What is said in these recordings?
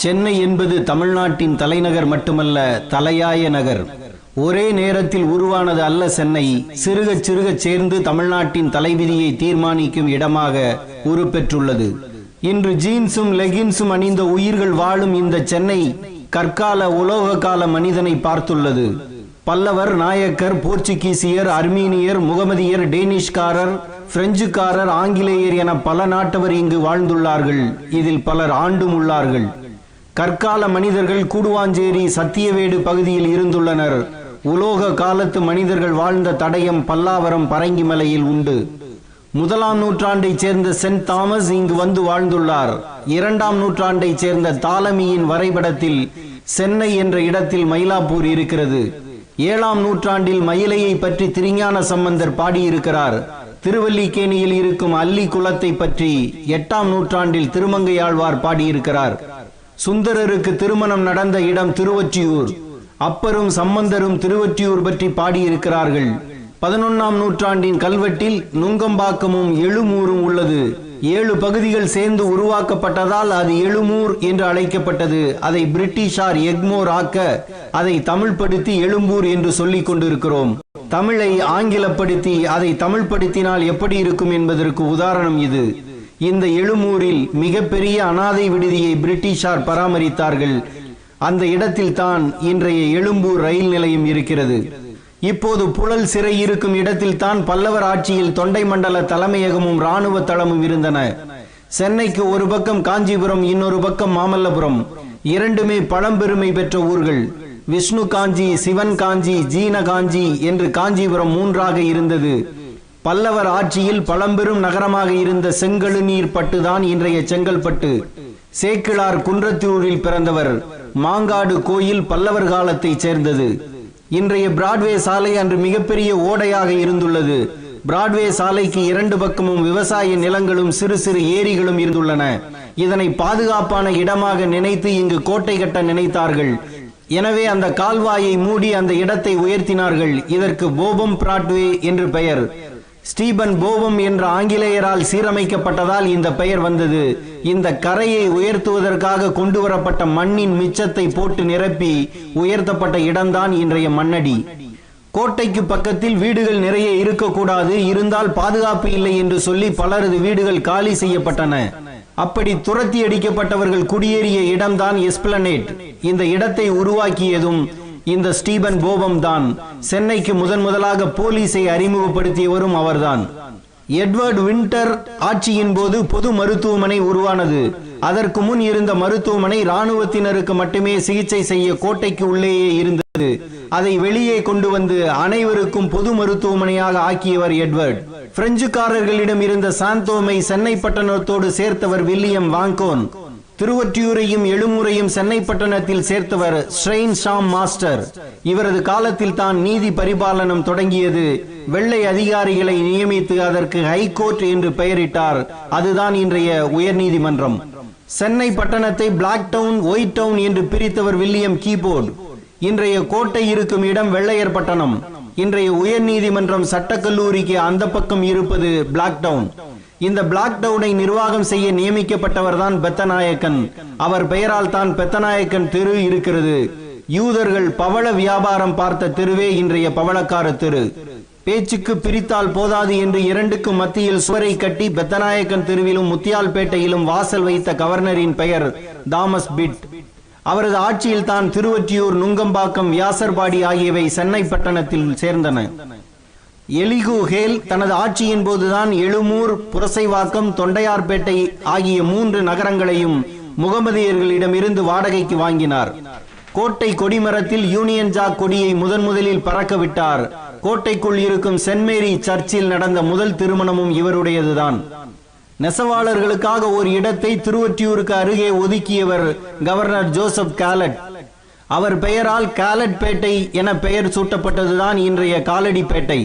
சென்னை என்பது தமிழ்நாட்டின் தலைநகர் மட்டுமல்ல, தலையாய நகர். ஒரே நேரத்தில் உருவானது அல்ல சென்னை. சிறுக சிறுக சேர்ந்து தமிழ்நாட்டின் தலைவிதியை தீர்மானிக்கும் இடமாக உருப்பெற்றுள்ளது. இன்று ஜீன்ஸும் லெகின்ஸும் அணிந்த உயிர்கள் வாழும் இந்த சென்னை கற்கால உலோக கால மனிதனை பார்த்துள்ளது. பல்லவர், நாயக்கர், போர்ச்சுகீசியர், அர்மீனியர், முகமதியர், டேனிஷ்காரர், பிரெஞ்சுக்காரர், ஆங்கிலேயர் என பல நாட்டவர் இங்கு வாழ்ந்துள்ளார்கள். இதில் பலர் ஆண்டும் உள்ளார்கள். கற்கால மனிதர்கள் கூடுவாஞ்சேரி, சத்தியவேடு பகுதியில் இருந்துள்ளனர். உலோக காலத்து மனிதர்கள் வாழ்ந்த தடயம் பல்லாவரம், பரங்கிமலையில் உண்டு. 1ஆம் நூற்றாண்டைச் சேர்ந்த சென்ட் தாமஸ் இங்கு வந்து வாழ்ந்துள்ளார். 2ஆம் நூற்றாண்டைச் சேர்ந்த தாலமியின் வரைபடத்தில் சென்னை என்ற இடத்தில் மயிலாப்பூர் இருக்கிறது. 7ஆம் நூற்றாண்டில் மயிலையை பற்றி திருஞான சம்பந்தர் பாடியிருக்கிறார். திருவல்லிக்கேணியில் இருக்கும் அல்லி குளத்தை பற்றி 8ஆம் நூற்றாண்டில் திருமங்கையாழ்வார் பாடியிருக்கிறார். சுந்தரருக்கு திருமணம் நடந்த இடம் திருவொற்றியூர். அப்பரும் சம்பந்தரும் திருவொற்றியூர் பற்றி பாடியிருக்கிறார்கள். 11ஆம் நூற்றாண்டின் கல்வெட்டில் நுங்கம்பாக்கமும் எழுமூரும் உள்ளது. 7 பகுதிகள் சேர்ந்து உருவாக்கப்பட்டதால் அது எழுமூர் என்று அழைக்கப்பட்டது. அதை பிரிட்டிஷார் எக்மோர் ஆக்க அதை தமிழ்படுத்தி எழும்பூர் என்று சொல்லிக் கொண்டிருக்கிறோம். தமிழை ஆங்கிலப்படுத்தி அதை தமிழ்படுத்தினால் எப்படி இருக்கும் என்பதற்கு உதாரணம் இது. இந்த எழுமூரில் மிகப்பெரிய அனாதை விடுதியை பிரிட்டிஷார் பராமரித்தார்கள். அந்த இடத்தில் தான் இன்றைய எழும்பூர் ரயில் நிலையம் இருக்கிறது. இப்போது புழல் சிறை இருக்கும் இடத்தில் தான் பல்லவர் ஆட்சியில் தொண்டை மண்டல தலைமையகமும் இராணுவ தளமும் இருந்தன. சென்னைக்கு ஒரு பக்கம் காஞ்சிபுரம், இன்னொரு பக்கம் மாமல்லபுரம். இரண்டுமே பழம்பெருமை பெற்ற ஊர்கள். விஷ்ணு காஞ்சி, சிவன் காஞ்சி, ஜீன காஞ்சி என்று காஞ்சிபுரம் 3ஆக இருந்தது. பல்லவர் ஆட்சியில் பழம்பெரும் நகரமாக இருந்த செங்கழுநீர் பட்டுதான் இன்றைய செங்கல்பட்டு. சேக்கிழார் குன்றத்தூரில் பிறந்தவர். மாங்காடு கோயில் பல்லவர் காலத்தை சேர்ந்தது. இன்றைய பிராட்வே சாலை அன்று மிகப்பெரிய ஓடையாக இருந்துள்ளது. பிராட்வே சாலைக்கு 2 பக்கமும் விவசாய நிலங்களும் சிறு சிறு ஏரிகளும் இருந்துள்ளன. இதனை பாதுகாப்பான இடமாக நினைத்து இங்கு கோட்டை கட்ட நினைத்தார்கள். எனவே அந்த கால்வாயை மூடி அந்த இடத்தை உயர்த்தினார்கள். இதற்கு போபம் பிராட்வே என்று பெயர். ஸ்டீபன் போபம் என்ற ஆங்கிலேயரால் சீரமைக்கப்பட்டதால் இந்த பெயர் வந்தது. இந்த கரையை உயர்த்துவதற்காக கொண்டு வரப்பட்ட மண்ணின் மிச்சத்தை போட்டு நிரப்பி உயர்த்தப்பட்ட இடம்தான் இன்றைய மண்ணடி. கோட்டைக்கு பக்கத்தில் வீடுகள் நிறைய இருக்கக்கூடாது, இருந்தால் பாதுகாப்பு இல்லை என்று சொல்லி பலரது வீடுகள் காலி செய்யப்பட்டன. அப்படி துரத்தி அடிக்கப்பட்டவர்கள் குடியேறிய இடம்தான் எஸ்பிளனேட். இந்த இடத்தை உருவாக்கியதும் இந்த ஸ்டீபன் போபம் தான். சென்னைக்கு முதலாக போலீஸை அறிமுகப்படுத்தியவரும் அவர்தான். எட்வர்ட் வின்டர் ஆட்சியின் போது பொது மருத்துவமனை உருவானது. அதற்கு முன் இருந்த மருத்துவமனை இராணுவத்தினருக்கு மட்டுமே சிகிச்சை செய்ய கோட்டைக்கு உள்ளேயே இருந்தது. அதை வெளியே கொண்டு வந்து அனைவருக்கும் பொது மருத்துவமனையாக ஆக்கியவர் எட்வர்ட். பிரெஞ்சுக்காரர்களிடம் இருந்த சாந்தோமை சென்னை பட்டணத்தோடு சேர்த்தவர் வில்லியம் வாங்கோன். திருவொற்றியூரையும் எழுமூரையும் சென்னை பட்டணத்தில் சேர்த்தவர் ஸ்ட்ரெயின் ஷாம் மாஸ்டர். இவரது காலத்தில் தான் நீதி பரிபாலனம் தொடங்கியது. வெள்ளை அதிகாரிகளை நியமித்து அதற்கு ஹைகோர்ட் என்று பெயரிட்டார். அதுதான் இன்றைய உயர்நீதிமன்றம். சென்னை பட்டணத்தை பிளாக் டவுன், ஒயிட் டவுன் என்று பிரித்தவர் வில்லியம் கீபோர்டு. இன்றைய கோட்டை இருக்கும் இடம் வெள்ளையர் பட்டணம். இன்றைய உயர்நீதிமன்றம் சட்டக்கல்லூரிக்கு அந்த பக்கம் இருப்பது பிளாக் டவுன். இந்த பிளாக் டவுனை நிர்வாகம் செய்ய நியமிக்கப்பட்டவர் தான் பெத்தநாயக்கன். அவர் பெயரால் தான் பெத்தநாயக்கன் தெரு இருக்கிறது. யூதர்கள் பவள வியாபாரம் பார்த்த தெருவே இன்றைய பவளக்கார தெரு. பேச்சுக்கு பிரித்தால் போதாது என்று 2க்கும் மத்தியில் சுவரை கட்டி பெத்தநாயக்கன் தெருவிலும் முத்தியால்பேட்டையிலும் வாசல் வைத்த கவர்னரின் பெயர் தாமஸ் பிட். அவரது ஆட்சியில் தான் திருவொற்றியூர், நுங்கம்பாக்கம், வியாசர்பாடி ஆகியவை சென்னை பட்டணத்தில் சேர்ந்தன. எலிகு ஹேல் தனது ஆட்சியின் போதுதான் எழுமூர், புரசைவாக்கம், தொண்டையார்பேட்டை ஆகிய 3 நகரங்களையும் முகமதியர்களிடமிருந்து வாடகைக்கு வாங்கினார். கோட்டை கொடிமரத்தில் யூனியன் ஜாக் கொடியை முதலில் பறக்க விட்டார். கோட்டைக்குள் இருக்கும் சென்ட் மேரி சர்ச்சில் நடந்த முதல் திருமணமும் இவருடையதுதான். நெசவாளர்களுக்காக ஒரு இடத்தை திருவொற்றியூருக்கு அருகே ஒதுக்கியவர் கவர்னர் ஜோசப் காலட். அவர் பெயரால் காலட் பேட்டை என பெயர் சூட்டப்பட்டதுதான் இன்றைய காலடிப்பேட்டை.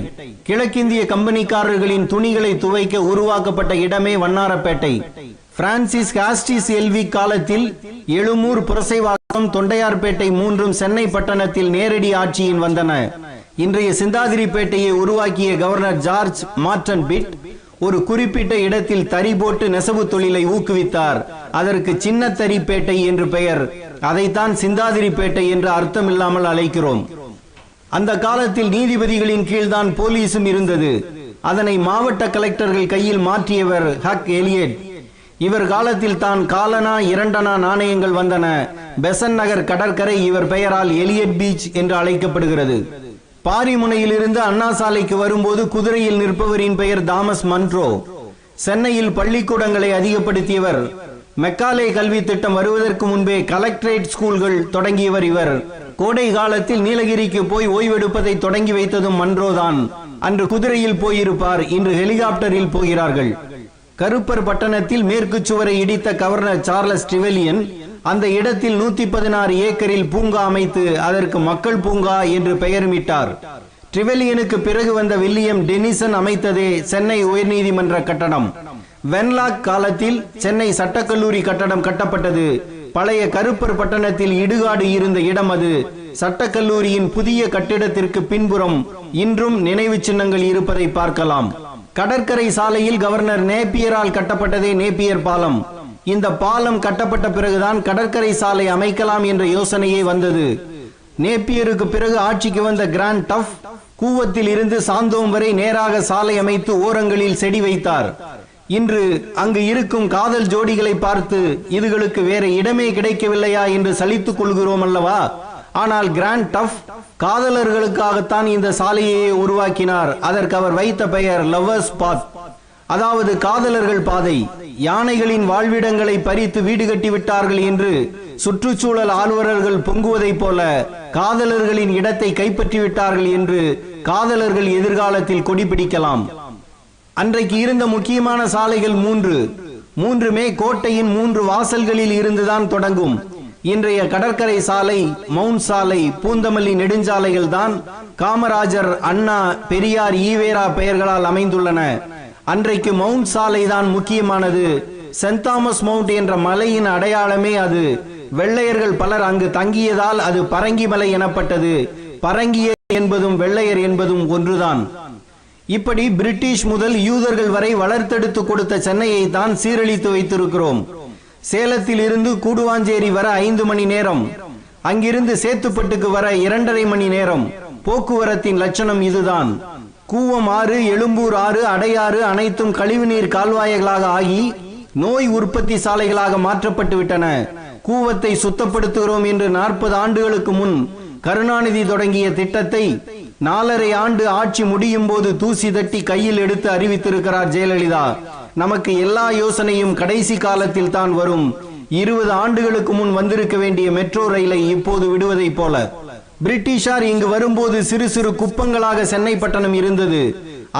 கிழக்கிந்திய கம்பெனிக்காரர்களின் துணிகளை துவைக்க உருவாக்கப்பட்ட இடமே வண்ணாரப்பேட்டை. பிரான்சிஸ் காஸ்டிஸ் எல்வி காலத்தில் எழுமூர், புரசைவாக்கம், தொண்டையார்பேட்டை 3ம் சென்னை பட்டணத்தில் நேரடி ஆட்சியின் வந்தன. இன்றைய சிந்தாதிரிப்பேட்டையை உருவாக்கிய கவர்னர் ஜார்ஜ் மார்டன் பிட் ஒரு குறிப்பிட்ட இடத்தில் தறி போட்டு நெசவு தொழிலை ஊக்குவித்தார். அதற்கு சின்ன தறிப்பேட்டை என்று பெயர். அதைத்தான் சிந்தாதிரிப்பேட்டை என்று அர்த்தமில்லாமல் அழைக்கிறோம். அந்த காலத்தில் நீதிபதிகளின் கீழ்தான் போலீசும் இருந்தது. அதனை மாவட்ட கலெக்டர்கள் கையில் மாற்றியவர் ஹக் எலியட். இவர் காலத்தில் தான் காலனா 2 நாணயங்கள் வந்தன. பெசன் நகர் கடற்கரை இவர் பெயரால் எலியட் பீச் என்று அழைக்கப்படுகிறது. பாரிமுனையில் இருந்து அண்ணா சாலைக்கு வரும்போது குதிரையில் நிற்பவரின் பெயர் தாமஸ் மன்ட்ரோ. சென்னையில் பள்ளிக்கூடங்களை அதிகப்படுத்தியவர். மெக்காலே கல்வி திட்டம் வருவதற்கு முன்பே கலெக்டரேட் ஸ்கூல்கள் தொடங்கியவர் இவர். கோடை காலத்தில் நீலகிரிக்கு போய் ஓய்வெடுப்பதை தொடங்கி வைத்ததும் மன்ட்ரோதான். அன்று குதிரையில் போயிருப்பார், இன்று ஹெலிகாப்டரில் போகிறார்கள். கருப்பர் பட்டணத்தில் மேற்கு சுவரை இடித்த கவர்னர் சார்லஸ் ட்ரிவெலியன் அந்த இடத்தில் 116 ஏக்கரில் பூங்கா அமைத்து அதற்கு மக்கள் பூங்கா என்று பெயர்மிட்டார். ட்ரிவெலியனுக்கு பிறகு வந்த வில்லியம் டெனிசன் அமைத்ததே சென்னை உயர்நீதிமன்ற கட்டடம். வென்லாக் காலத்தில் சென்னை சட்டக்கல்லூரி கட்டடம் கட்டப்பட்டது. பழைய கருப்பர் பட்டணத்தில் இடுகாடு இருந்த இடம் அது. சட்டக்கல்லூரியின் புதிய கட்டிடத்திற்கு பின்புறம் இன்றும் நினைவு சின்னங்கள் இருப்பதை பார்க்கலாம். கடற்கரை சாலையில் கவர்னர் நேப்பியரால் கட்டப்பட்டதே நேப்பியர் பாலம். இந்த பாலம் கட்டப்பட்ட பிறகுதான் கடற்கரை சாலை அமைக்கலாம் என்ற யோசனையே வந்தது. நேப்பியருக்கு பிறகு ஆட்சிக்கு வந்த கிராண்ட் டஃப் கூவத்தில் இருந்து சாந்தோம் வரை நேராக சாலை அமைத்து ஓரங்களில் செடி வைத்தார். இன்று அங்கு இருக்கும் காதல் ஜோடிகளை பார்த்து இதுகளுக்கு வேற இடமே கிடைக்கவில்லையா என்று சலித்துக் கொள்கிறோம் அல்லவா? ஆனால் கிராண்ட் டஃப் காதலர்களுக்காகத்தான் இந்த சாலையை உருவாக்கினார். அதற்கு அவர் வைத்த பெயர் லவ்வர்ஸ் பாத், அதாவது காதலர்கள் பாதை. யானைகளின் வாழ்விடங்களை பறித்து வீடு கட்டி விட்டார்கள் என்று சுற்றுச்சூழல் ஆர்வலர்கள் பொங்குவதைப் போல காதலர்களின் இடத்தை கைப்பற்றி விட்டார்கள் என்று காதலர்கள் எதிர்காலத்தில் கொடி பிடிக்கலாம். அன்றைக்கு இருந்த முக்கியமான சாலைகள் 3மே கோட்டையின் 3 வாசல்களில் இருந்துதான் தொடங்கும். இன்றைய கடற்கரை சாலை, மவுண்ட் சாலை, பூந்தமல்லி நெடுஞ்சாலைகள் தான் காமராஜர், அண்ணா, பெரியார், ஈவேரா பெயர்களால் அமைந்துள்ளன. அன்றைக்கு மவுண்ட் சாலை தான் முக்கியமானது. சென்ட் தாமஸ் மவுண்ட் என்ற மலையின் அடையாளமே அது. வெள்ளையர்கள் பலர் அங்கு தங்கியதால் அது பரங்கி மலை எனப்பட்டது. பரங்கிய என்பதும் வெள்ளையர் என்பதும் ஒன்றுதான். இப்படி பிரிட்டிஷ் முதல் யூதர்கள் வரை வளர்த்தெடுத்து கொடுத்த சென்னையை தான் சீரழித்து வைத்திருக்கிறோம். சேலத்தில் இருந்து கூடுவாஞ்சேரி வர 5 மணி நேரம், அங்கிருந்து சேத்துப்பட்டுக்கு வர 2.5 மணி நேரம். போக்குவரத்தின் லட்சணம் இதுதான். கூவம் ஆறு, எழும்பூர் ஆறு, அடையாறு அனைத்தும் கழிவுநீர் கால்வாய்களாக ஆகி நோய் உற்பத்தி சாலைகளாக மாற்றப்பட்டு விட்டன. கூவத்தை சுத்தப்படுத்துகிறோம் என்று 40 ஆண்டுகளுக்கு முன் கருணாநிதி தொடங்கிய திட்டத்தை 4.5 ஆண்டு ஆட்சி முடியும் போது தூசி தட்டி கையில் எடுத்து அறிவித்திருக்கிறார் ஜெயலலிதா. நமக்கு எல்லா யோசனையும் கடைசி காலத்தில் தான் வரும். 20 ஆண்டுகளுக்கு முன் வந்திருக்க வேண்டிய மெட்ரோ ரயிலை இப்போது விடுவதை போல. பிரிட்டிஷார் இங்கு வரும்போது சிறு சிறு குப்பங்களாக சென்னை பட்டணம் இருந்தது.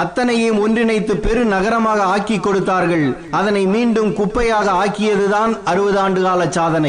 அத்தனையும் ஒன்றிணைத்து பெரு நகரமாக ஆக்கி கொடுத்தார்கள். அதனை மீண்டும் குப்பையாக ஆக்கியதுதான் 60 ஆண்டு கால சாதனை.